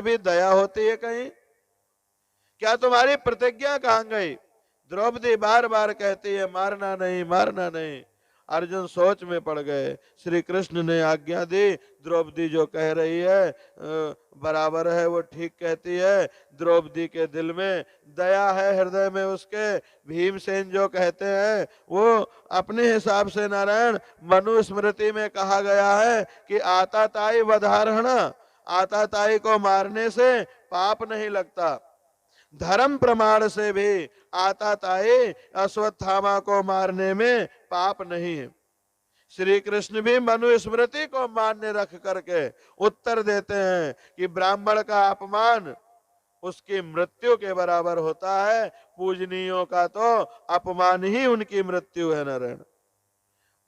भी दया होती है कहीं? क्या तुम्हारी प्रतिज्ञा कहां गई? द्रौपदी बार बार कहती है मारना नहीं, मारना नहीं। अर्जुन सोच में पड़ गए। श्री कृष्ण ने आज्ञा दी, द्रौपदी जो कह रही है बराबर है, वो ठीक कहती है। द्रौपदी के दिल में दया है, हृदय में उसके। भीमसेन जो कहते हैं वो अपने हिसाब से, नारायण, मनुस्मृति में कहा गया है कि आताताई वधारण, आताताई को मारने से पाप नहीं लगता। धर्म प्रमाण से भी आताताई अश्वत्थामा को मारने में पाप नहीं है। श्री कृष्ण भी मनुस्मृति को मान्य रख करके उत्तर देते हैं कि ब्राह्मण का अपमान उसकी मृत्यु के बराबर होता है, पूजनीयों का तो अपमान ही उनकी मृत्यु है, नारायण,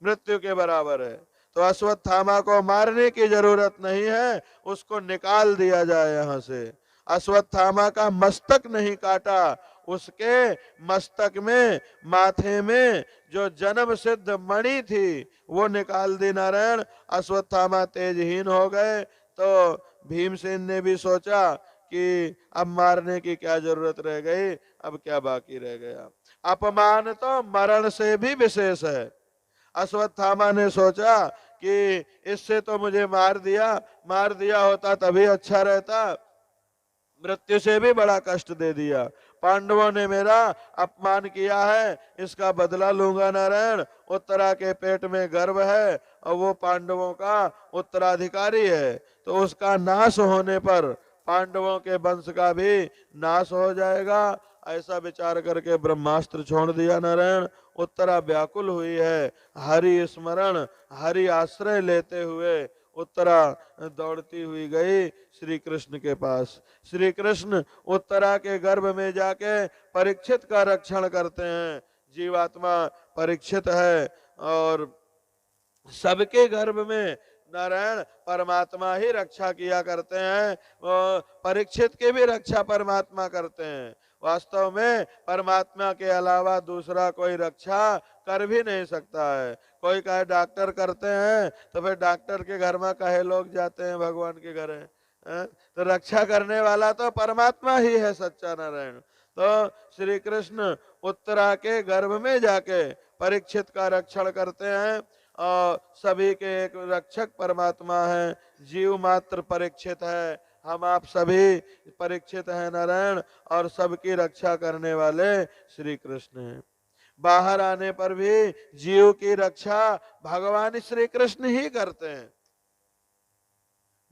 मृत्यु के बराबर है। तो अश्वत्थामा को मारने की जरूरत नहीं है, उसको निकाल दिया जाए यहां से। अश्वत्थामा का मस्तक नहीं काटा, उसके मस्तक में, माथे में जो जन्म सिद्ध मणि थी वो निकाल दी, नारायण। अश्वत्थामा तेजहीन हो गए। तो भीमसेन ने भी सोचा कि अब मारने की क्या जरूरत रह गई, अब क्या बाकी रह गया। अपमान तो मरण से भी विशेष है। अश्वत्थामा ने सोचा कि इससे तो मुझे मार दिया होता तभी अच्छा रहता, मृत्यु से भी बड़ा कष्ट दे दिया। पांडवों ने मेरा अपमान किया है, इसका बदला लूंगा, नारायण। उत्तरा के पेट में गर्भ है और वो पांडवों का उत्तराधिकारी है, तो उसका नाश होने पर पांडवों के वंश का भी नाश हो जाएगा। ऐसा विचार करके ब्रह्मास्त्र छोड़ दिया, नारायण। उत्तरा व्याकुल हुई है, हरि स्मरण, हरि आश्रय लेते हुए उत्तरा दौड़ती हुई गई श्री कृष्ण के पास। श्री कृष्ण उत्तरा के गर्भ में जाके परीक्षित का रक्षण करते हैं। जीवात्मा परीक्षित है और सबके गर्भ में नारायण परमात्मा ही रक्षा किया करते हैं। परीक्षित की भी रक्षा परमात्मा करते हैं। वास्तव में परमात्मा के अलावा दूसरा कोई रक्षा कर भी नहीं सकता है। कोई कहे डॉक्टर करते हैं तो फिर डॉक्टर के घर में कहे लोग जाते हैं भगवान के घर है? तो रक्षा करने वाला तो परमात्मा ही है, सच्चा नारायण। तो श्री कृष्ण उत्तरा के गर्भ में जाके परीक्षित का रक्षण करते हैं और सभी के एक रक्षक परमात्मा है। जीव मात्र परीक्षित है, हम आप सभी परीक्षित हैं, नारायण, और सबकी रक्षा करने वाले श्री कृष्ण हैं। बाहर आने पर भी जीव की रक्षा भगवान श्री कृष्ण ही करते हैं,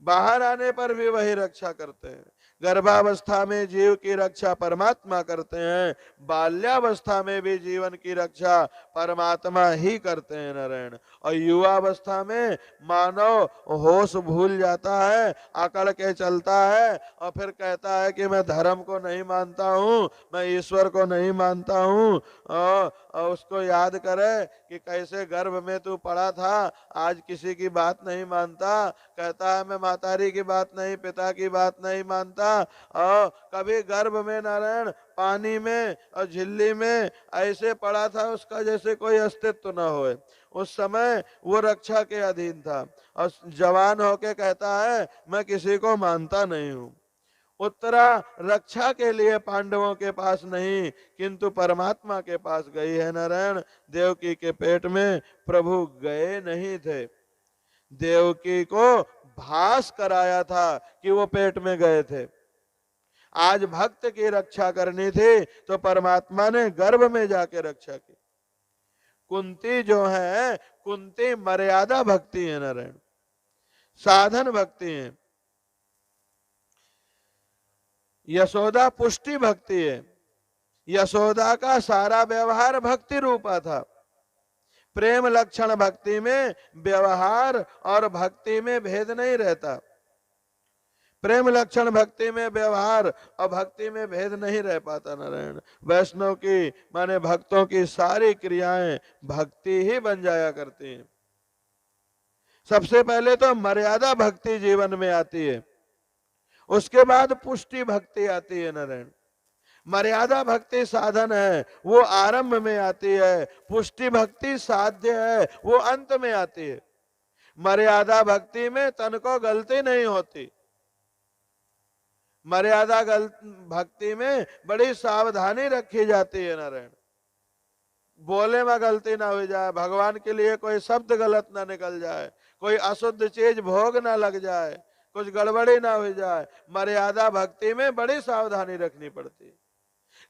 बाहर आने पर भी वही रक्षा करते हैं। गर्भावस्था में जीव की रक्षा परमात्मा करते हैं, बाल्यावस्था में भी जीवन की रक्षा परमात्मा ही करते हैं, नारायण। और युवावस्था में मानव होश भूल जाता है, अकड़ के चलता है और फिर कहता है कि मैं धर्म को नहीं मानता हूँ, मैं ईश्वर को नहीं मानता हूँ। और उसको याद करे कि कैसे गर्भ में तू पड़ा था, आज किसी की बात नहीं मानता, कहता है मैं मातारी की बात नहीं, पिता की बात नहीं मानता। और कभी गर्भ में नारायण पानी में और झिल्ली में ऐसे पड़ा था उसका जैसे कोई अस्तित्व न हो। उस समय वो रक्षा के अधीन था और जवान होके कहता है मैं किसी को मानता नहीं हूँ। उत्तरा रक्षा के लिए पांडवों के पास नहीं किंतु परमात्मा के पास गई है, नारायण। देवकी के पेट में प्रभु गए नहीं थे, देवकी को भास कराया था कि वो पेट में गए थे। आज भक्त की रक्षा करनी थी तो परमात्मा ने गर्भ में जाके रक्षा की। कुंती जो है, कुंती मर्यादा भक्ति है, नारायण, साधन भक्ति है। यशोदा पुष्टि भक्ति है। यशोदा का सारा व्यवहार भक्ति रूपा था। प्रेम लक्षण भक्ति में व्यवहार और भक्ति में भेद नहीं रहता। प्रेम लक्षण भक्ति में व्यवहार और भक्ति में भेद नहीं रह पाता, नारायण। वैष्णव की माने भक्तों की सारी क्रियाएं भक्ति ही बन जाया करती हैं। सबसे पहले तो मर्यादा भक्ति जीवन में आती है, उसके बाद पुष्टि भक्ति आती है, नारायण। मर्यादा भक्ति साधन है, वो आरंभ में आती है। पुष्टि भक्ति साध्य है, वो अंत में आती है। मर्यादा भक्ति में तन को गलती नहीं होती। मर्यादा भक्ति में बड़ी सावधानी रखी जाती है नारायण। बोले में गलती ना हो जाए, भगवान के लिए कोई शब्द गलत ना निकल जाए, कोई अशुद्ध चीज भोग ना लग जाए, कुछ गड़बड़ी ना हो जाए। मर्यादा भक्ति में बड़ी सावधानी रखनी पड़ती है।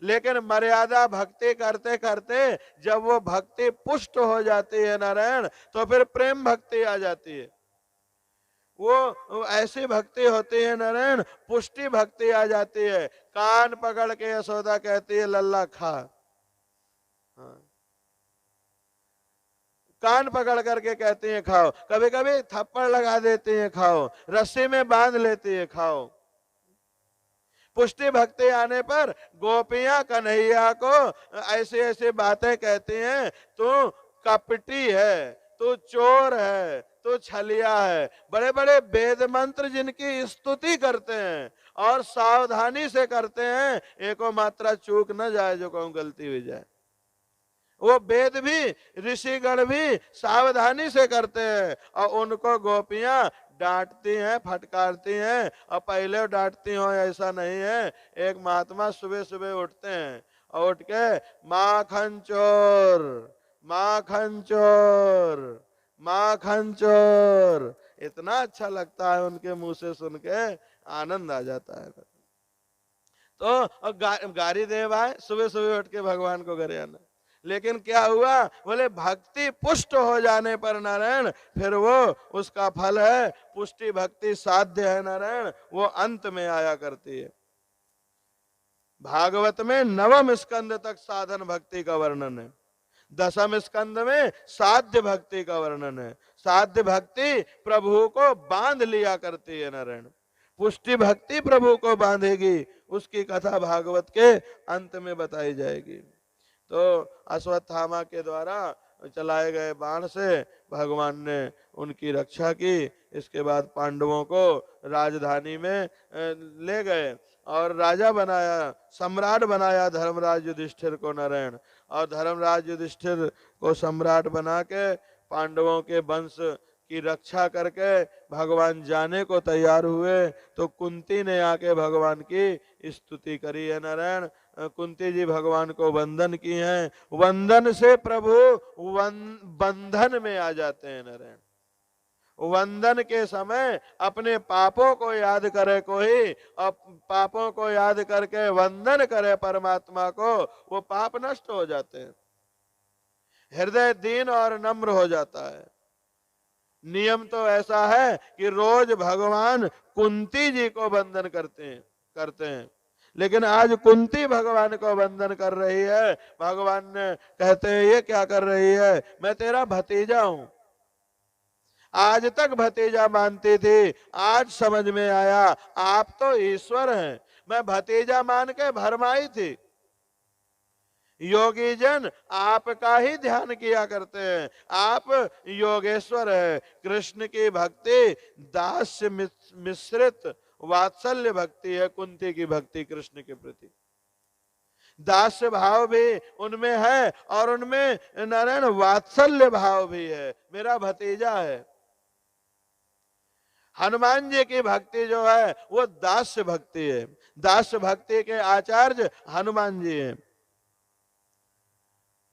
लेकिन मर्यादा भक्ति करते करते जब वो भक्ति पुष्ट हो जाती है नारायण, तो फिर प्रेम भक्ति आ जाती है। वो ऐसी भक्ति होती है नारायण, पुष्टि भक्ति आ जाती है। कान पकड़ के यशोदा कहती है लल्ला खा, हाँ। कान पकड़ करके कहती हैं खाओ, कभी कभी थप्पड़ लगा देती हैं खाओ, रस्सी में बांध लेती है खाओ। पुष्टि भक्ति आने पर गोपियां कन्हैया को ऐसी ऐसी बातें कहती हैं, तू कपटी है, तू चोर है, तू छलिया है। बड़े बड़े वेद मंत्र जिनकी स्तुति करते हैं और सावधानी से करते हैं, एको मात्रा चूक न जाए, जो कहूं गलती हो जाए। वो वेद भी ऋषिगण भी सावधानी से करते हैं और उनको गोपियां डांटती हैं, फटकारती हैं। और पहले डांटती हो ऐसा नहीं है। एक महात्मा सुबह सुबह उठते हैं और उठ के माखन चोर, माखन चोर, माखन चोर, इतना अच्छा लगता है उनके मुंह से सुन के, आनंद आ जाता है। तो गारी देव आए सुबह सुबह उठ के भगवान को घर आना। लेकिन क्या हुआ, बोले भक्ति पुष्ट हो जाने पर नारायण, फिर वो उसका फल है पुष्टि भक्ति साध्य है नारायण, वो अंत में आया करती है। भागवत में 9वें स्कंद तक साधन भक्ति का वर्णन है, 10वें स्कंद में साध्य भक्ति का वर्णन है। साध्य भक्ति प्रभु को बांध लिया करती है नारायण, पुष्टि भक्ति प्रभु को बांधेगी, उसकी कथा भागवत के अंत में बताई जाएगी। तो अश्वत्थामा के द्वारा चलाए गए बाण से भगवान ने उनकी रक्षा की। इसके बाद पांडवों को राजधानी में ले गए और राजा बनाया, सम्राट बनाया धर्मराज युधिष्ठिर को नारायण। और धर्मराज युधिष्ठिर को सम्राट बना के पांडवों के वंश की रक्षा करके भगवान जाने को तैयार हुए। तो कुंती ने आके भगवान की स्तुति करी है नारायण। कुंती जी भगवान को वंदन की हैं, वंदन से प्रभु बंधन में आ जाते हैं नारायण। वंदन के समय अपने पापों को याद करे कोई, और पापों को याद करके वंदन करे परमात्मा को, वो पाप नष्ट हो जाते हैं, हृदय दीन और नम्र हो जाता है। नियम तो ऐसा है कि रोज भगवान कुंती जी को वंदन करते हैं। लेकिन आज कुंती भगवान को वंदन कर रही है। भगवान ने कहते हैं ये क्या कर रही है, मैं तेरा भतीजा हूं। आज तक भतीजा मानती थी, आज समझ में आया आप तो ईश्वर हैं। मैं भतीजा मान के भरमाई थी। योगी जन आपका ही ध्यान किया करते हैं, आप योगेश्वर है। कृष्ण की भक्ति दास्य मिश्रित वात्सल्य भक्ति है। कुंती की भक्ति कृष्ण के प्रति दास्य भाव भी उनमें है और उनमें नारायण वात्सल्य भाव भी है, मेरा भतीजा है। हनुमान जी की भक्ति जो है वो दास्य भक्ति है। दास्य भक्ति के आचार्य हनुमान जी हैं।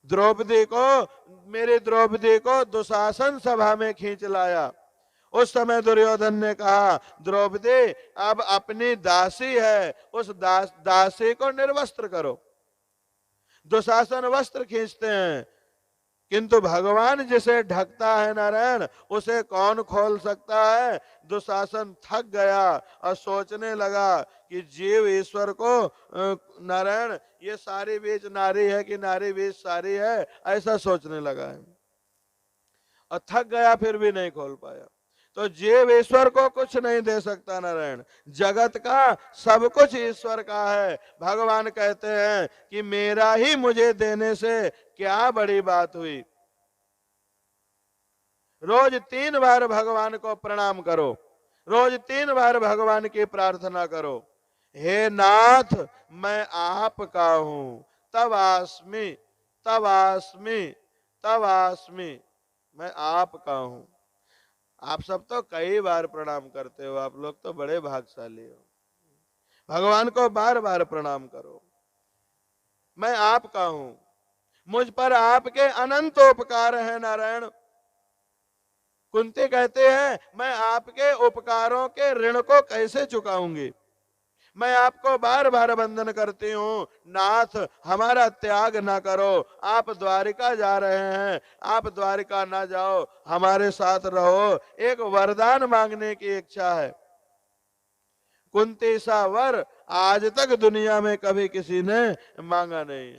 द्रौपदी को, मेरी द्रौपदी को दुशासन सभा में खींच लाया। उस समय दुर्योधन ने कहा द्रौपदी अब अपनी दासी है, उस दासी को निर्वस्त्र करो। दुशासन वस्त्र खींचते हैं, किंतु भगवान जिसे ढकता है नारायण, उसे कौन खोल सकता है। दुशासन थक गया और सोचने लगा कि जीव ईश्वर को नारायण ये सारी बीच नारी है कि नारी बीच सारी है, ऐसा सोचने लगा है और थक गया, फिर भी नहीं खोल पाया। तो जीव ईश्वर को कुछ नहीं दे सकता नारायण, जगत का सब कुछ ईश्वर का है। भगवान कहते हैं कि मेरा ही मुझे देने से क्या बड़ी बात हुई। रोज 3 बार भगवान को प्रणाम करो, रोज 3 बार भगवान की प्रार्थना करो। हे नाथ मैं आपका हूं, तब आस्मि, तब आस्मि, तब आस्मि, मैं आपका हूं। आप सब तो कई बार प्रणाम करते हो, आप लोग तो बड़े भाग्यशाली हो। भगवान को बार बार प्रणाम करो। मैं आपका हूं, मुझ पर आपके अनंत उपकार है नारायण। कुंती कहते हैं मैं आपके उपकारों के ऋण को कैसे चुकाऊंगी, मैं आपको बार बार वंदन करती हूँ। नाथ हमारा त्याग ना करो, आप द्वारिका जा रहे हैं, आप द्वारिका ना जाओ, हमारे साथ रहो। एक वरदान मांगने की इच्छा है। कुंती सा वर आज तक दुनिया में कभी किसी ने मांगा नहीं।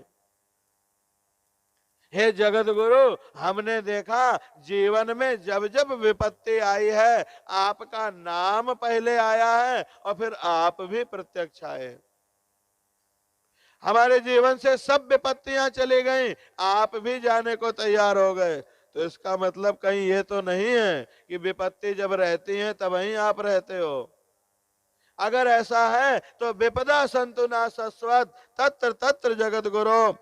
हे जगत गुरु, हमने देखा जीवन में जब जब विपत्ति आई है, आपका नाम पहले आया है और फिर आप भी प्रत्यक्ष आए। हमारे जीवन से सब विपत्तियां चली गई, आप भी जाने को तैयार हो गए। तो इसका मतलब कहीं ये तो नहीं है कि विपत्ति जब रहती है तब ही आप रहते हो। अगर ऐसा है तो विपदा संतु ना सस्वत तत्र तत्र जगत गुरु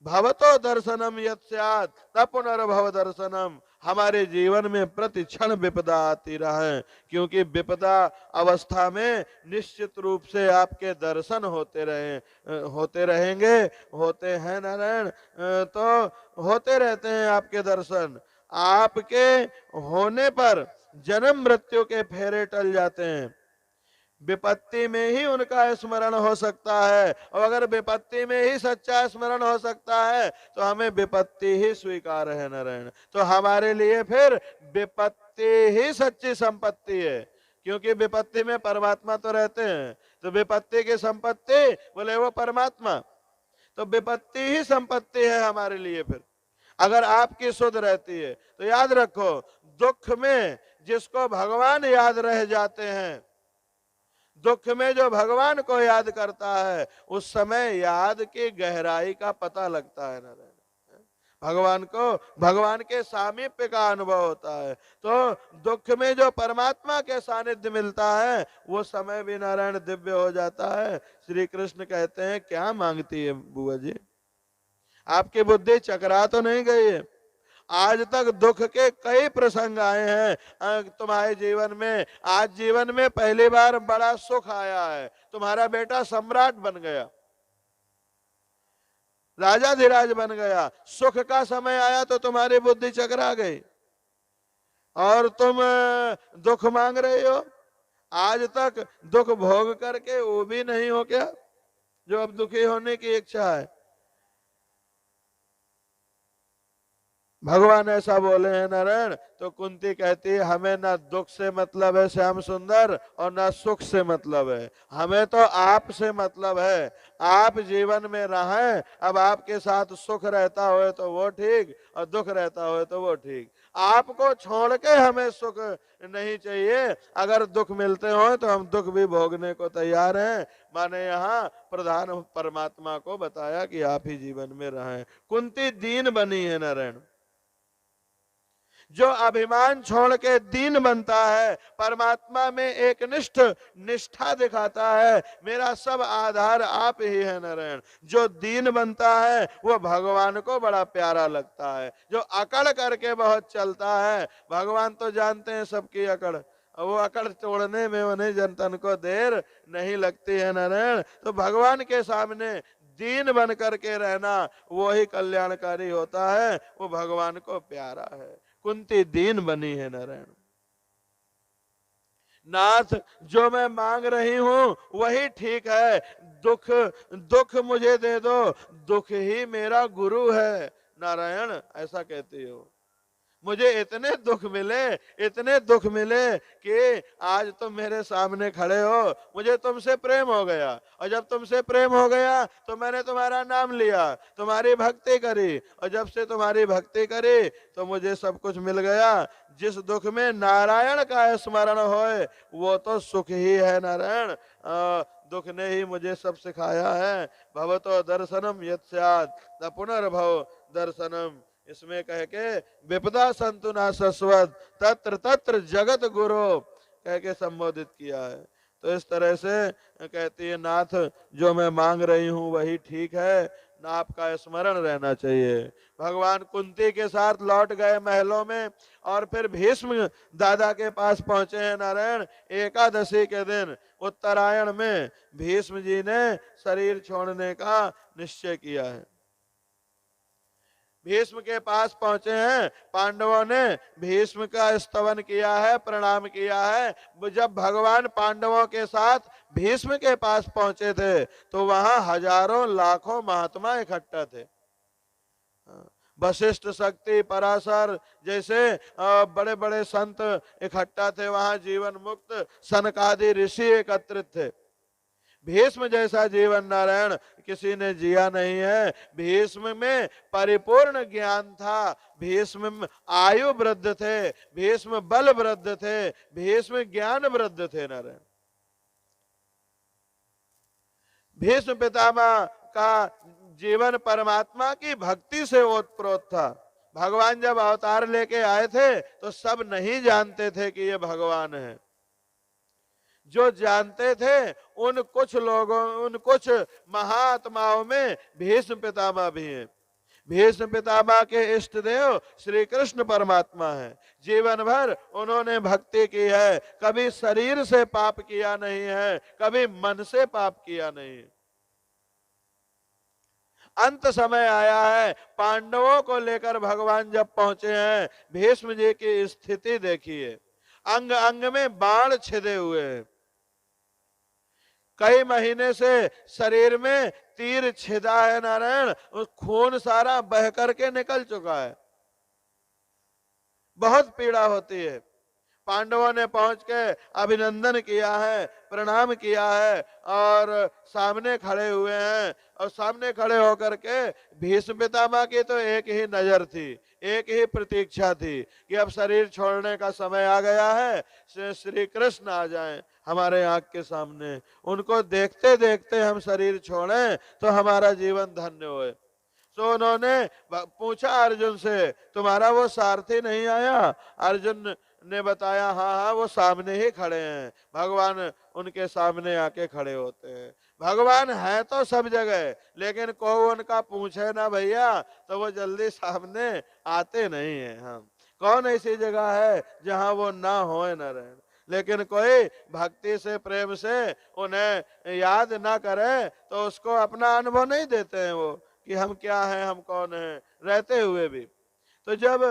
भवतो दर्शनम यत् स्यात् न पुनर्भव दर्शनम। हमारे जीवन में प्रति क्षण विपदा आती रहे, क्योंकि विपदा अवस्था में निश्चित रूप से आपके दर्शन होते रहेंगे, होते हैं नारायण। तो होते रहते हैं आपके दर्शन। आपके होने पर जन्म मृत्यु के फेरे टल जाते हैं। विपत्ति में ही उनका स्मरण हो सकता है, और अगर विपत्ति में ही सच्चा स्मरण हो सकता है तो हमें विपत्ति ही स्वीकार है नारायण। तो हमारे लिए फिर विपत्ति ही सच्ची संपत्ति है, क्योंकि विपत्ति में परमात्मा तो रहते हैं। तो विपत्ति की संपत्ति बोले वो परमात्मा, तो विपत्ति ही संपत्ति है हमारे लिए। फिर अगर आपकी सुध रहती है तो याद रखो, दुख में जिसको भगवान याद रह जाते हैं, दुख में जो भगवान को याद करता है, उस समय याद की गहराई का पता लगता है नारायण। भगवान को भगवान के सामीप्य का अनुभव होता है। तो दुख में जो परमात्मा के सानिध्य मिलता है, वो समय भी नारायण दिव्य हो जाता है। श्री कृष्ण कहते हैं क्या मांगती है बुआ जी, आपकी बुद्धि चकरा तो नहीं गई है? आज तक दुख के कई प्रसंग आए हैं तुम्हारे जीवन में। आज जीवन में पहली बार बड़ा सुख आया है, तुम्हारा बेटा सम्राट बन गया, राजाधिराज बन गया। सुख का समय आया तो तुम्हारी बुद्धि चकरा गई और तुम दुख मांग रहे हो। आज तक दुख भोग करके वो भी नहीं हो क्या जो अब दुखी होने की इच्छा है? भगवान ऐसा बोले हैं नारायण। तो कुंती कहती है हमें ना दुख से मतलब है श्याम सुंदर, और ना सुख से मतलब है, हमें तो आप से मतलब है। आप जीवन में रहें, अब आपके साथ सुख रहता हो तो वो ठीक, और दुख रहता हो तो वो ठीक। आपको छोड़ के हमें सुख नहीं चाहिए। अगर दुख मिलते हो तो हम दुख भी भोगने को तैयार हैं। माने यहाँ प्रधान परमात्मा को बताया कि आप ही जीवन में रहें। कुंती दीन बनी है नारायण। जो अभिमान छोड़ के दीन बनता है, परमात्मा में एक निष्ठा दिखाता है, मेरा सब आधार आप ही है नारायण। जो दीन बनता है वो भगवान को बड़ा प्यारा लगता है। जो अकड़ करके बहुत चलता है, भगवान तो जानते हैं सबकी अकड़, वो अकड़ तोड़ने में उन्हें जनतन को देर नहीं लगती है नारायण। तो भगवान के सामने दीन बन करके रहना वो ही कल्याणकारी होता है, वो भगवान को प्यारा है। कुंती दीन बनी है नारायण। नाथ जो मैं मांग रही हूं वही ठीक है, दुख दुख मुझे दे दो, दुख ही मेरा गुरु है नारायण, ऐसा कहती हो। मुझे इतने दुख मिले कि आज तुम मेरे सामने खड़े हो, मुझे तुमसे प्रेम हो गया, और जब तुमसे प्रेम हो गया तो मैंने तुम्हारा नाम लिया, तुम्हारी भक्ति करी, और जब से तुम्हारी भक्ति करी तो मुझे सब कुछ मिल गया। जिस दुख में नारायण का स्मरण होए वो तो सुख ही है नारायण। दुख ने ही मुझे सब सिखाया है। भवतो दर्शनम यत् स्यात् न पुनर्भव दर्शनम। इसमें कह के विपदा संतु ना सस्वत तत्र तत्र जगत गुरु कह के संबोधित किया है। तो इस तरह से कहती है नाथ जो मैं मांग रही हूं वही ठीक है। नाप का स्मरण रहना चाहिए। भगवान कुंती के साथ लौट गए महलों में और फिर भीष्म दादा के पास पहुंचे हैं नारायण। एकादशी के दिन उत्तरायण में भीष्म जी ने शरीर छोड़ने का निश्चय किया है। भीष्म के पास पहुंचे हैं, पांडवों ने भीष्म का स्तवन किया है, प्रणाम किया है। जब भगवान पांडवों के साथ भीष्म के पास पहुंचे थे तो वहां हजारों लाखों महात्मा इकट्ठा थे। वशिष्ठ, शक्ति, पराशर जैसे बड़े बड़े संत इकट्ठा थे वहां। जीवन मुक्त सनकादि ऋषि एकत्रित थे। भीष्म जैसा जीवन नारायण किसी ने जिया नहीं है। भीष्म में परिपूर्ण ज्ञान था, भीष्म में आयु वृद्ध थे, भीष्म बल वृद्ध थे, भीष्म ज्ञान वृद्ध थे नारायण। भीष्म पितामह का जीवन परमात्मा की भक्ति से ओतप्रोत था। भगवान जब अवतार लेके आए थे तो सब नहीं जानते थे कि ये भगवान है। जो जानते थे उन कुछ लोगों, उन कुछ महात्माओं में भीष्म पितामह भी हैं। भीष्म पितामह के इष्ट देव श्री कृष्ण परमात्मा है। जीवन भर उन्होंने भक्ति की है, कभी शरीर से पाप किया नहीं है, कभी मन से पाप किया नहीं। अंत समय आया है, पांडवों को लेकर भगवान जब पहुंचे हैं, भीष्म जी की स्थिति देखिए, अंग अंग में बाण छिदे हुए हैं। कई महीने से शरीर में तीर छिदा है नारायण, उस खून सारा बह करके निकल चुका है, बहुत पीड़ा होती है। पांडवों ने पहुंच के अभिनंदन किया है, प्रणाम किया है और सामने खड़े हुए हैं। और सामने खड़े होकर के भीष्म पितामह की तो एक ही नजर थी, एक ही प्रतीक्षा थी कि अब शरीर छोड़ने का समय आ गया है, श्री कृष्ण आ जाएं हमारे आंख के सामने। उनको देखते देखते हम शरीर छोड़ें तो हमारा जीवन धन्य होए। तो उन्होंने पूछा अर्जुन से, तुम्हारा वो सारथी नहीं आया? अर्जुन ने बताया, हाँ हाँ वो सामने ही खड़े हैं। भगवान उनके सामने आके खड़े होते हैं। भगवान है तो सब जगह, लेकिन को उनका पूछे ना भैया तो वो जल्दी सामने आते नहीं है। हम कौन ऐसी जगह है जहां वो ना हो न रहे, लेकिन कोई भक्ति से प्रेम से उन्हें याद ना करे तो उसको अपना अनुभव नहीं देते हैं वो कि हम क्या हैं, हम कौन हैं, रहते हुए भी। तो जब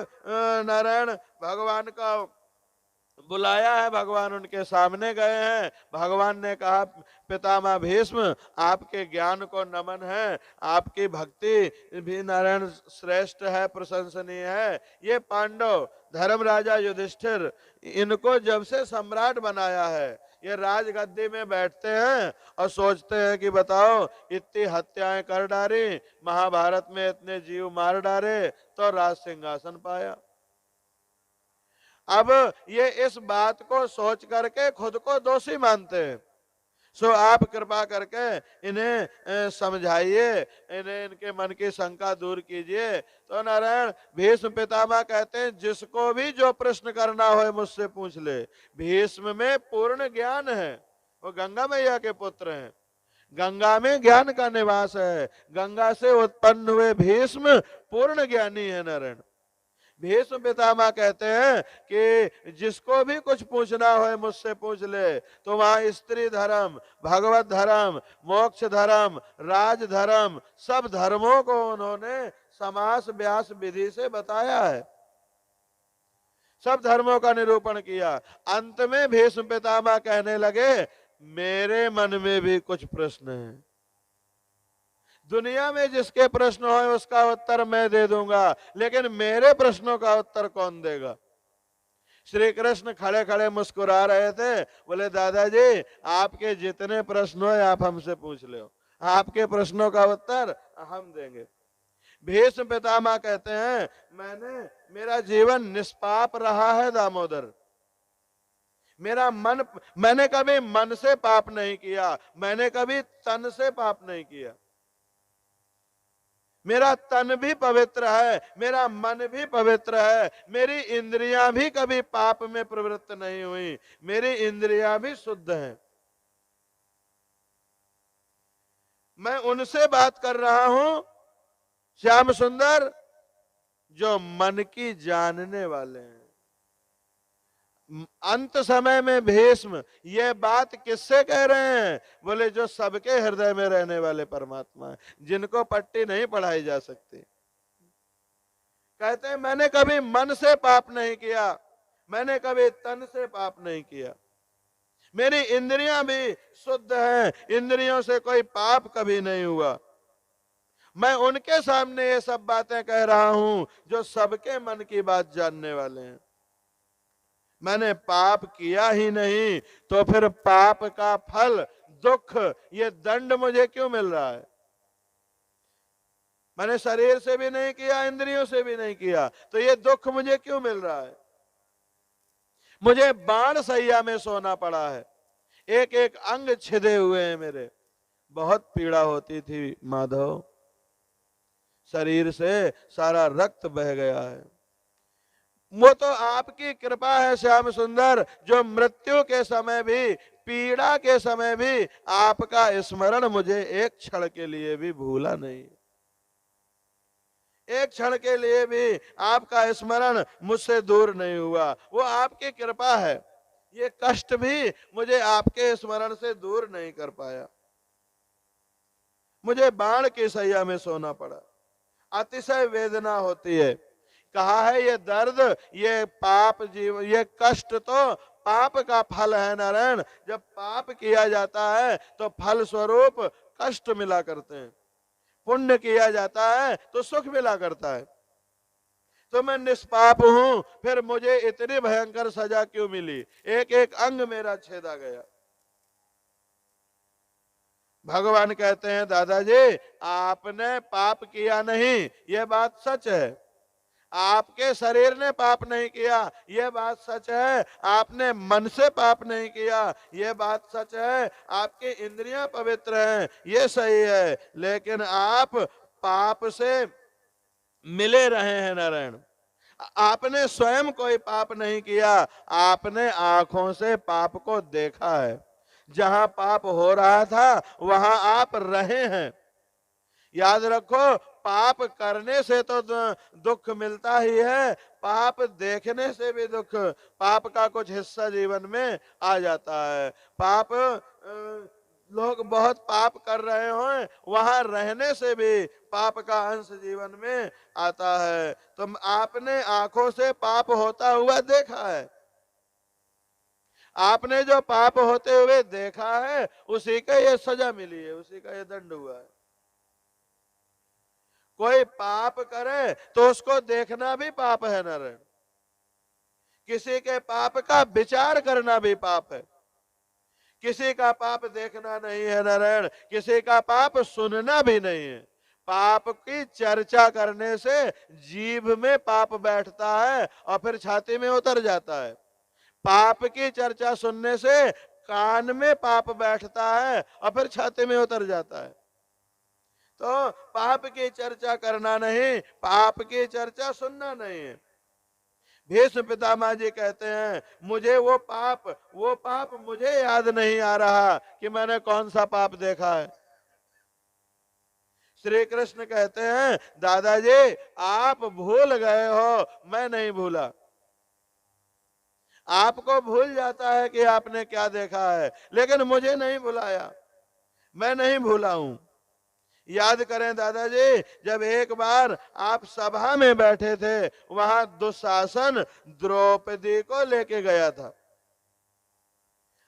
नारायण भगवान का बुलाया है, भगवान उनके सामने गए हैं। भगवान ने कहा, पितामह भीष्म आपके ज्ञान को नमन है, आपकी भक्ति भी नारायण श्रेष्ठ है, प्रशंसनीय है। ये पांडव धर्म राजा युधिष्ठिर, इनको जब से सम्राट बनाया है, ये राजगद्दी में बैठते हैं और सोचते हैं कि बताओ इतनी हत्याएं कर डाली, महाभारत में इतने जीव मार डाले तो राज सिंहासन पाया। अब ये इस बात को सोच करके खुद को दोषी मानते हैं। सो आप कृपा करके इन्हें समझाइए, इन्हें इनके मन की शंका दूर कीजिए। तो नारायण भीष्म पितामह कहते हैं, जिसको भी जो प्रश्न करना हो मुझसे पूछ ले। भीष्म में पूर्ण ज्ञान है, वो गंगा मैया के पुत्र हैं, गंगा में ज्ञान का निवास है। गंगा से उत्पन्न हुए भीष्म पूर्ण ज्ञानी है नारायण। भीष्म पितामह कहते हैं कि जिसको भी कुछ पूछना हो मुझसे पूछ ले। तो वहां स्त्री धर्म, भगवत धर्म, मोक्ष धर्म, राज धर्म, सब धर्मों को उन्होंने समास व्यास विधि से बताया है, सब धर्मों का निरूपण किया। अंत में भीष्म पितामह कहने लगे, मेरे मन में भी कुछ प्रश्न हैं। दुनिया में जिसके प्रश्न हो उसका उत्तर मैं दे दूंगा, लेकिन मेरे प्रश्नों का उत्तर कौन देगा? श्री कृष्ण खड़े खड़े मुस्कुरा रहे थे, बोले दादाजी आपके जितने प्रश्न हो आप हमसे पूछ लो, आपके प्रश्नों का उत्तर हम देंगे। भीष्म पितामह कहते हैं, मेरा जीवन निष्पाप रहा है दामोदर। मैंने कभी मन से पाप नहीं किया, मैंने कभी तन से पाप नहीं किया। मेरा तन भी पवित्र है, मेरा मन भी पवित्र है, मेरी इंद्रियां भी कभी पाप में प्रवृत्त नहीं हुई, मेरी इंद्रियां भी शुद्ध हैं। मैं उनसे बात कर रहा हूं श्याम सुंदर जो मन की जानने वाले हैं। अंत समय में भीष्म ये बात किससे कह रहे हैं? बोले जो सबके हृदय में रहने वाले परमात्मा है, जिनको पट्टी नहीं पढ़ाई जा सकती। कहते हैं मैंने कभी मन से पाप नहीं किया, मैंने कभी तन से पाप नहीं किया, मेरी इंद्रियां भी शुद्ध हैं, इंद्रियों से कोई पाप कभी नहीं हुआ। मैं उनके सामने ये सब बातें कह रहा हूं जो सबके मन की बात जानने वाले हैं। मैंने पाप किया ही नहीं, तो फिर पाप का फल, दुख, ये दंड मुझे क्यों मिल रहा है? मैंने शरीर से भी नहीं किया, इंद्रियों से भी नहीं किया, तो ये दुख मुझे क्यों मिल रहा है? मुझे बाण सैया में सोना पड़ा है, एक एक अंग छिदे हुए हैं मेरे, बहुत पीड़ा होती थी माधव, शरीर से सारा रक्त बह गया है। वो तो आपकी कृपा है श्याम सुंदर, जो मृत्यु के समय भी, पीड़ा के समय भी आपका स्मरण मुझे एक क्षण के लिए भी भूला नहीं। एक क्षण के लिए भी आपका स्मरण मुझसे दूर नहीं हुआ, वो आपकी कृपा है। ये कष्ट भी मुझे आपके स्मरण से दूर नहीं कर पाया। मुझे बाण की सैया में सोना पड़ा, अतिशय वेदना होती है। कहा है ये दर्द, ये पाप जीव, ये कष्ट तो पाप का फल है नारायण। जब पाप किया जाता है तो फल स्वरूप कष्ट मिला करते हैं, पुण्य किया जाता है तो सुख मिला करता है। तो मैं निष्पाप हूं, फिर मुझे इतनी भयंकर सजा क्यों मिली? एक एक अंग मेरा छेदा गया। भगवान कहते हैं दादाजी आपने पाप किया नहीं, यह बात सच है। आपके शरीर ने पाप नहीं किया, यह बात सच है। आपने मन से पाप नहीं किया, यह बात सच है। आपकी इंद्रियां पवित्र हैं, यह सही है। लेकिन आप पाप से मिले रहे हैं नारायण। आपने स्वयं कोई पाप नहीं किया, आपने आंखों से पाप को देखा है। जहां पाप हो रहा था वहां आप रहे हैं। याद रखो, पाप करने से तो दुख मिलता ही है, पाप देखने से भी दुख, पाप का कुछ हिस्सा जीवन में आ जाता है। पाप लोग बहुत पाप कर रहे हो, वहां रहने से भी पाप का अंश जीवन में आता है। तो आपने आंखों से पाप होता हुआ देखा है, आपने जो पाप होते हुए देखा है उसी का ये सजा मिली है, उसी का ये दंड हुआ है। कोई पाप करे तो उसको देखना भी पाप है नारायण, किसी के पाप का विचार करना भी पाप है। किसी का पाप देखना नहीं है नारायण, किसी का पाप सुनना भी नहीं है। पाप की चर्चा करने से जीभ में पाप बैठता है और फिर छाती में उतर जाता है। पाप की चर्चा सुनने से कान में पाप बैठता है और फिर छाती में उतर जाता है। तो पाप की चर्चा करना नहीं, पाप की चर्चा सुनना नहीं है। भीष्म पितामह जी कहते हैं मुझे वो पाप मुझे याद नहीं आ रहा कि मैंने कौन सा पाप देखा है। श्री कृष्ण कहते हैं दादाजी आप भूल गए हो, मैं नहीं भूला। आपको भूल जाता है कि आपने क्या देखा है, लेकिन मुझे नहीं भुलाया, मैं नहीं भूला हूं। याद करें दादाजी, जब एक बार आप सभा में बैठे थे, वहां दुशासन द्रौपदी को लेके गया था,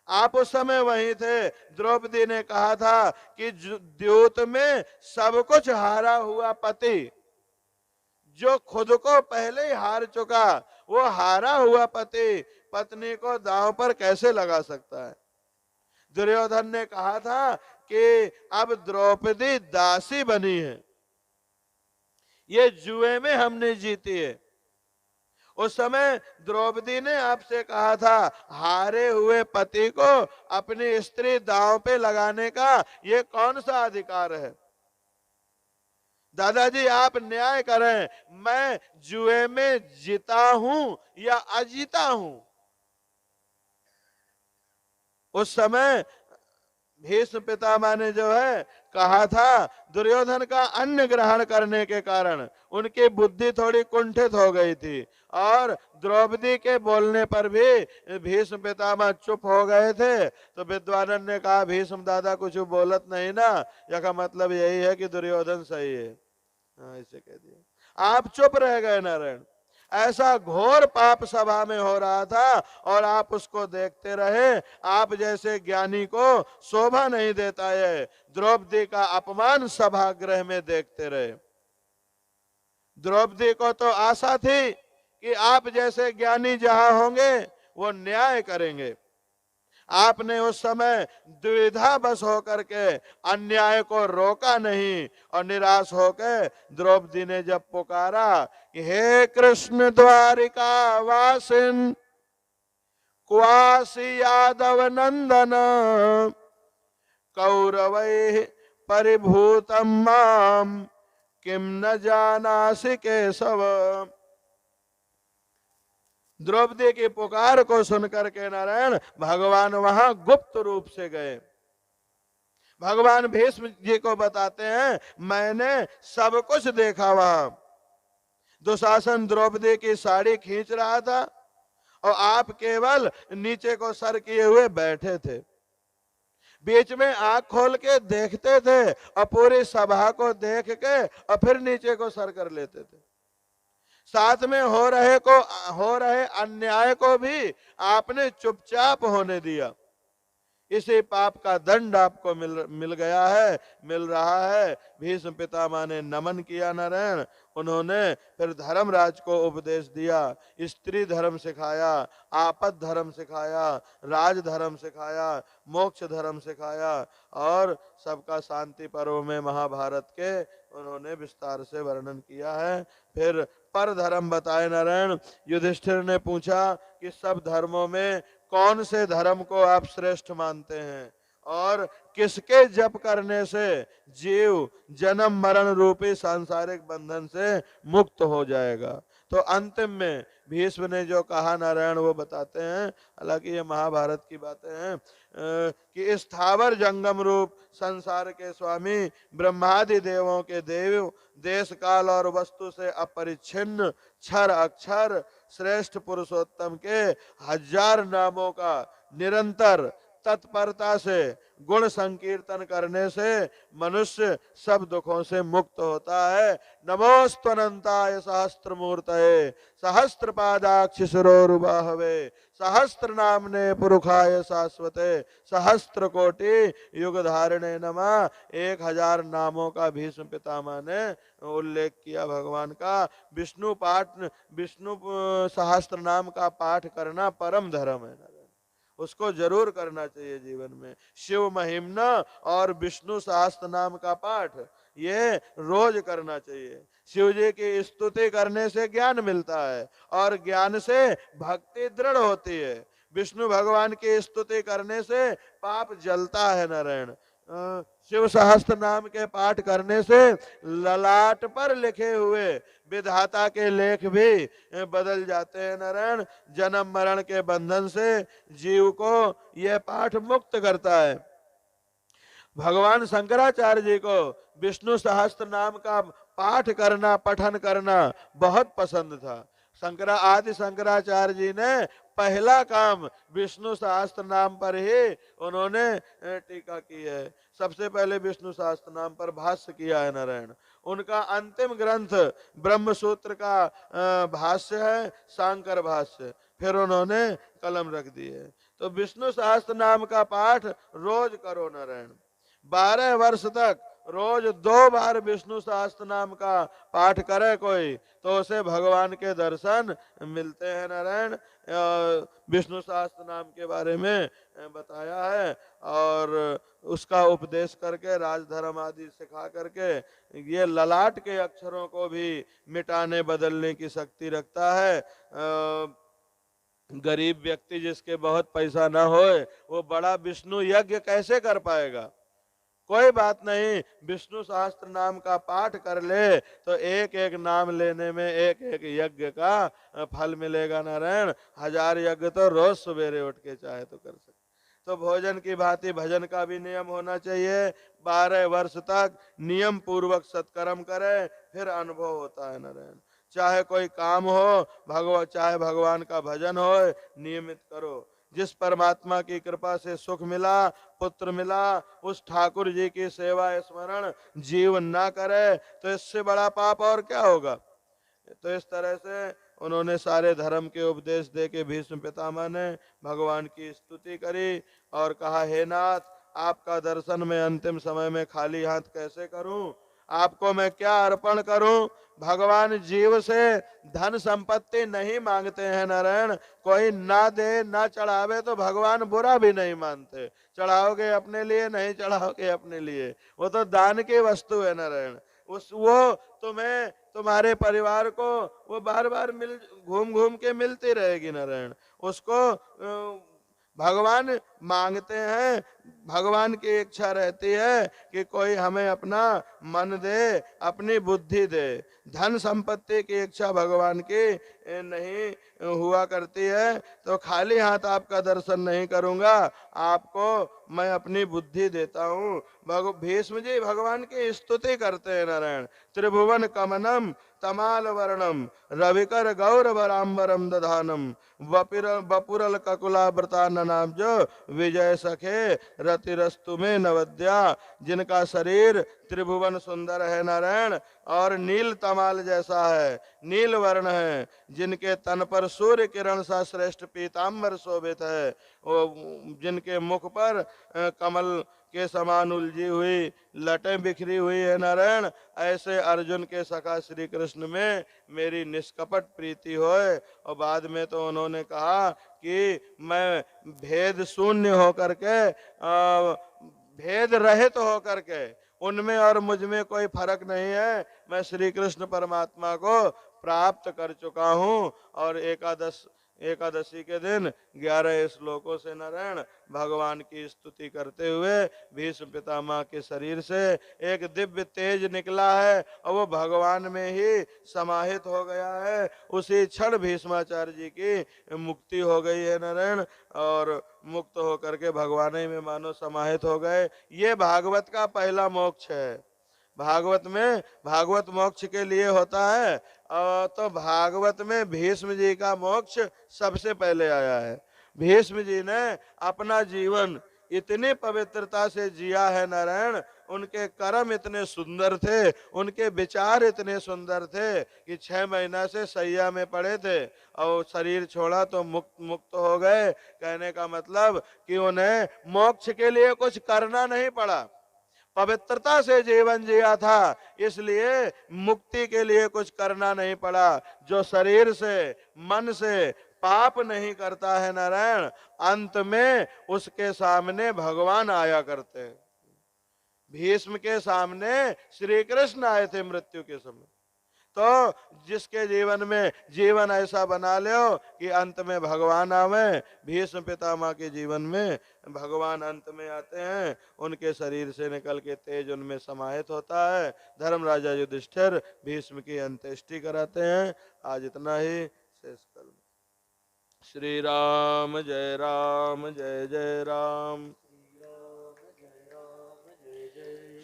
आप उस समय वहीं थे। द्रौपदी ने कहा था कि द्यूत में सब कुछ हारा हुआ पति, जो खुद को पहले ही हार चुका, वो हारा हुआ पति पत्नी को दांव पर कैसे लगा सकता है? दुर्योधन ने कहा था कि अब द्रौपदी दासी बनी है, ये जुए में हमने जीती है। उस समय द्रौपदी ने आपसे कहा था हारे हुए पति को अपनी स्त्री दांव पे लगाने का ये कौन सा अधिकार है? दादाजी आप न्याय करें, मैं जुए में जीता हूं या अजीता हूं? उस समय भीष्म पितामह ने जो है कहा था, दुर्योधन का अन्न ग्रहण करने के कारण उनकी बुद्धि थोड़ी कुंठित हो गई थी और द्रौपदी के बोलने पर भी भीष्म पितामह चुप हो गए थे। तो विद्वानन ने कहा, भीष्म दादा कुछ बोलत नहीं ना, यह मतलब यही है कि दुर्योधन सही है। हाँ, ऐसे कह दिया। आप चुप रह गए नारायण। ऐसा घोर पाप सभा में हो रहा था और आप उसको देखते रहे। आप जैसे ज्ञानी को शोभा नहीं देता है, द्रौपदी का अपमान सभागृह में देखते रहे। द्रौपदी को तो आशा थी कि आप जैसे ज्ञानी जहां होंगे वो न्याय करेंगे। आपने उस समय द्विधा बस होकर के अन्याय को रोका नहीं और निराश होकर द्रौपदी ने जब पुकारा कि हे कृष्ण द्वारिका वासिन क्वासी यादव नंदन कौरवै परिभूतम माम किम न जानासि केशव। द्रौपदी की पुकार को सुनकर के नारायण भगवान वहां गुप्त रूप से गए। भगवान भीष्म जी को बताते हैं, मैंने सब कुछ देखा। वहां दुशासन द्रौपदी की साड़ी खींच रहा था और आप केवल नीचे को सर किए हुए बैठे थे, बीच में आंख खोल के देखते थे और पूरी सभा को देख के और फिर नीचे को सर कर लेते थे। साथ में हो रहे अन्याय को भी आपने चुपचाप होने दिया। इसी पाप का दंड आपको मिल गया है, मिल रहा है। भीष्म पितामह ने नमन किया नारायण। उन्होंने फिर धर्मराज को उपदेश दिया, स्त्री धर्म सिखाया, आपद धर्म सिखाया, राज धर्म सिखाया, मोक्ष धर्म सिखाया और सबका शांति पर्व में महाभारत के उन्होंने विस्तार से वर्णन किया है। फिर पर धर्म बताए नारायण। युधिष्ठिर ने पूछा कि सब धर्मों में कौन से धर्म को आप श्रेष्ठ मानते हैं और किसके जप करने से जीव जन्म मरण रूपी सांसारिक बंधन से मुक्त हो जाएगा। तो अंतिम में भीष्म ने जो कहा नारायण वो बताते हैं। हालांकि ये महाभारत की बातें हैं कि स्थावर जंगम रूप संसार के स्वामी ब्रह्मादि देवों के देव, देश काल और वस्तु से अपरिच्छिन्न क्षर अक्षर श्रेष्ठ पुरुषोत्तम के 1000 नामों का निरंतर तत्परता से गुण संकीर्तन करने से मनुष्य सब दुखों से मुक्त होता है। नमोस्तनंताय सहस्त्रमूर्तये सहस्त्रपादाक्ष शिरोरुबाहवे सहस्त्र नामने पुरुषाय शाश्वते सहस्त्र कोटि युग धारणे नमः। 1000 नामों का भीष्म पितामह ने उल्लेख किया भगवान का। विष्णु सहस्त्र नाम का पाठ करना परम धर्म है, उसको जरूर करना चाहिए जीवन में। शिव महिमना और विष्णु सहस्त्र नाम का पाठ ये रोज करना चाहिए। शिव जी की स्तुति करने से ज्ञान मिलता है और ज्ञान से भक्ति दृढ़ होती है। विष्णु भगवान की स्तुति करने से पाप जलता है नारायण। शिव सहस्त्र नाम के पाठ करने से ललाट पर लिखे हुए विधाता के लेख भी बदल जाते हैं नारायण। जन्म मरण के बंधन से जीव को यह पाठ मुक्त करता है। भगवान शंकराचार्य जी को विष्णु सहस्त्र नाम का पाठ करना, पठन करना बहुत पसंद था। आदि शंकराचार्य जी ने पहला काम विष्णु सहस्त्र नाम पर ही उन्होंने टीका की है। सबसे पहले विष्णु सहस्त्र नाम पर भाष्य किया है नारायण। उनका अंतिम ग्रंथ ब्रह्म सूत्र का भाष्य है, शांकर भाष्य। फिर उन्होंने कलम रख दी है। तो विष्णु सहस्त्र नाम का पाठ रोज करो नारायण। 12 वर्ष तक रोज 2 बार विष्णु सहस्त्र नाम का पाठ करे कोई तो उसे भगवान के दर्शन मिलते हैं नारायण। विष्णु सहस्त्र नाम के बारे में बताया है और उसका उपदेश करके राजधर्म आदि सिखा करके ये ललाट के अक्षरों को भी मिटाने बदलने की शक्ति रखता है। गरीब व्यक्ति जिसके बहुत पैसा ना होए वो बड़ा विष्णु यज्ञ कैसे कर पाएगा? कोई बात नहीं, विष्णु सहस्त्र नाम का पाठ कर ले तो एक एक नाम लेने में एक एक यज्ञ का फल मिलेगा नारायण। 1000 यज्ञ तो रोज सवेरे उठ के चाहे तो कर सकते। तो भोजन की भांति भजन का भी नियम होना चाहिए। 12 वर्ष तक नियम पूर्वक सत्कर्म करे, फिर अनुभव होता है नारायण। चाहे कोई काम हो, चाहे भगवान का भजन हो, नियमित करो। जिस परमात्मा की कृपा से सुख मिला, पुत्र मिला, उस ठाकुर जी की सेवा स्मरण जीव ना करे तो इससे बड़ा पाप और क्या होगा। तो इस तरह से उन्होंने सारे धर्म के उपदेश दे के भीष्म पितामह ने भगवान की स्तुति करी और कहा, हे नाथ, आपका दर्शन मैं अंतिम समय में खाली हाथ कैसे करूं, आपको मैं क्या अर्पण करूं। भगवान जीव से धन संपत्ति नहीं मांगते हैं नारायण। कोई ना दे ना चढ़ावे तो भगवान बुरा भी नहीं मानते। चढ़ाओगे अपने लिए, नहीं चढ़ाओगे अपने लिए, वो तो दान की वस्तु है नारायण। वो तुम्हें, तुम्हारे परिवार को वो बार बार मिल, घूम घूम के मिलती रहेगी नारायण। उसको भगवान मांगते हैं। भगवान की इच्छा रहती है कि कोई हमें अपना मन दे, अपनी बुद्धि दे। धन संपत्ति की इच्छा भगवान की नहीं हुआ करती है। तो खाली हाथ आपका दर्शन नहीं करूंगा, आपको मैं अपनी बुद्धि देता हूँ। भीष्म जी भगवान की स्तुति करते हैं नारायण। त्रिभुवन कमनम तमाल वर्णम रविकर गौरवराम्बरम दधानम बपुरल ककुलाव्रता ननाब्जो विजय सखे रतिरस्तु में नवद्या। जिनका शरीर त्रिभुवन सुंदर है नारायण और नील तमाल जैसा है, नील वर्ण है, जिनके तन पर सूर्य किरण सा श्रेष्ठ पीताम्बर शोभित है, जिनके मुख पर कमल के समान उलझी हुई लटें बिखरी हुई है नारायण, ऐसे अर्जुन के सखा श्री कृष्ण में मेरी निष्कपट प्रीति होए। और बाद में तो उन्होंने कहा कि मैं भेद शून्य होकर के, भेद रहित होकर के, उनमें और मुझ में कोई फर्क नहीं है। मैं श्री कृष्ण परमात्मा को प्राप्त कर चुका हूँ। और एकादशी के दिन 11 श्लोकों से नारायण भगवान की स्तुति करते हुए भीष्म पितामह के शरीर से एक दिव्य तेज निकला है और वो भगवान में ही समाहित हो गया है। उसी क्षण भीष्माचार्य जी की मुक्ति हो गई है नारायण, और मुक्त होकर के भगवान ही में मानो समाहित हो गए। ये भागवत का पहला मोक्ष है। भागवत में, भागवत मोक्ष के लिए होता है, तो भागवत में भीष्म जी का मोक्ष सबसे पहले आया है। भीष्म जी ने अपना जीवन इतनी पवित्रता से जिया है नारायण, उनके कर्म इतने सुंदर थे, उनके विचार इतने सुंदर थे कि 6 महीना से सैया में पड़े थे और शरीर छोड़ा तो मुक्त हो गए। कहने का मतलब कि उन्हें मोक्ष के लिए कुछ करना नहीं पड़ा, पवित्रता से जीवन जिया था, इसलिए मुक्ति के लिए कुछ करना नहीं पड़ा। जो शरीर से, मन से पाप नहीं करता है नारायण, अंत में उसके सामने भगवान आया करते हैं। भीष्म के सामने श्री कृष्ण आए थे मृत्यु के समय। तो जिसके जीवन में जीवन ऐसा बना लो कि अंत में भगवान आवे, भीष्म पितामह के जीवन में भगवान अंत में आते हैं, उनके शरीर से निकल के तेज उनमें समाहित होता है। धर्मराजा युधिष्ठिर भीष्म की अंत्येष्टि कराते हैं। आज इतना ही, शेष कल। श्री राम जय राम जय जय राम,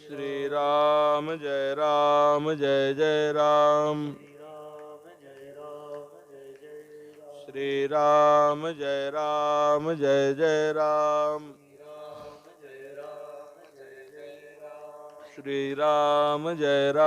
श्री राम जय राम जय जय राम, श्री राम जय राम जय जय राम, श्री राम जय राम।